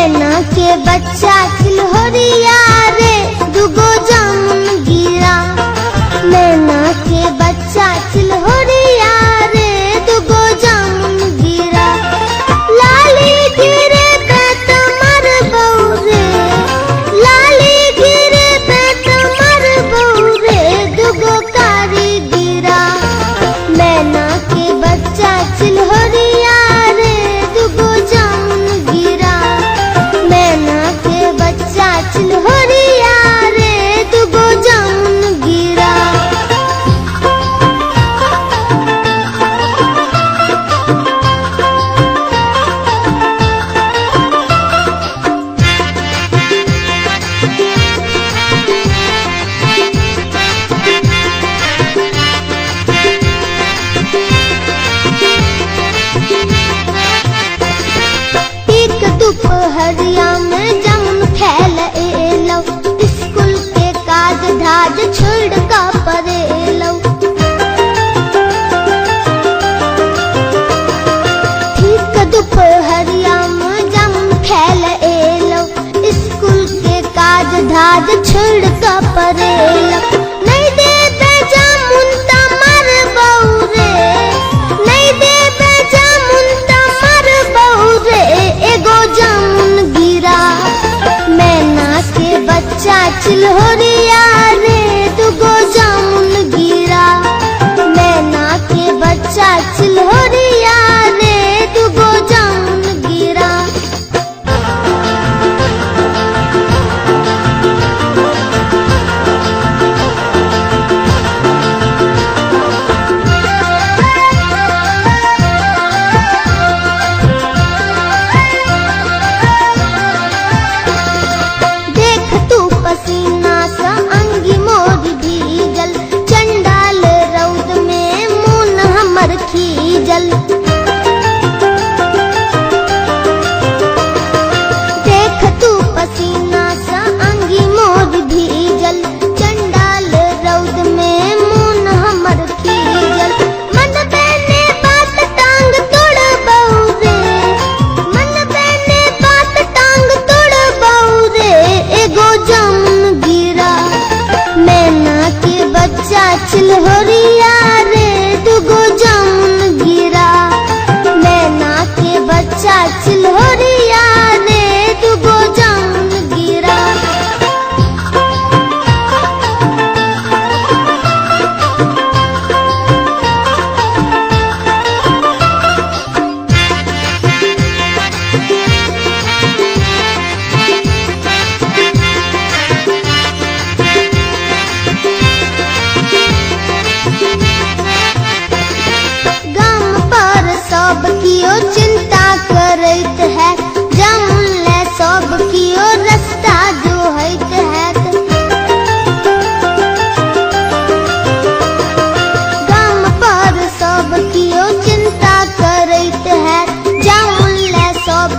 मैना के बच्चा चिल्होरिया रे दुगो जामुन गिरा। मैना के बच्चा चिल्होरिया रे दुगो जामुन गिरा। लाली गिरे बेट मर बौरे, लाली गिरे बेट मर बौरे दुगो कारी गिरा। मैना के बच्चा चिल्होरिया रे दुगो जामुन गिरा। मैना के बच्चा चिल्होरिया रे दुगो जामुन गिरा। एक दोपहरिया में जामुन फैल एलो, स्कूल के काज धाज छोड़ का परेलो। ठीक दोपहरिया में जामुन फैल एलो, स्कूल के काज धाज छोड़ का परेलो। नहीं देबे जामुन त मर बौरे, नहीं देबे जामुन त मर बौरे एगो जामुन गिरा। मैना के बच्चा चिल्होरिया रे दुगो जामुन गिरा। मैना के बच्चा चिल्होरिया रे दुगो जामुन गिरा। देख तू पसीना सा अंगी मोर भीजल, चंडाल रौद में मुन हमर खीजल। देख तू पसीना सा अंगी मोर भीजल, चंडाल रौद में मुन हमर खीजल। मन बेने बात टांग तोड़ बौरे, मन बेने बात टांग तोड़ बौरे एगो जामुन गिरा। मैना के बच्चा चिल्होरिया रे दुगो जामुन गिरा। मैना के बच्चा चिल्होरिया रे दुगो जामुन गिरा। गाम पर सब कियो चिंता करैत है, जामुन ले सब कियो रास्ता जोहैत है। गाम पर सब कियो चिंता करैत है, जामुन ले सब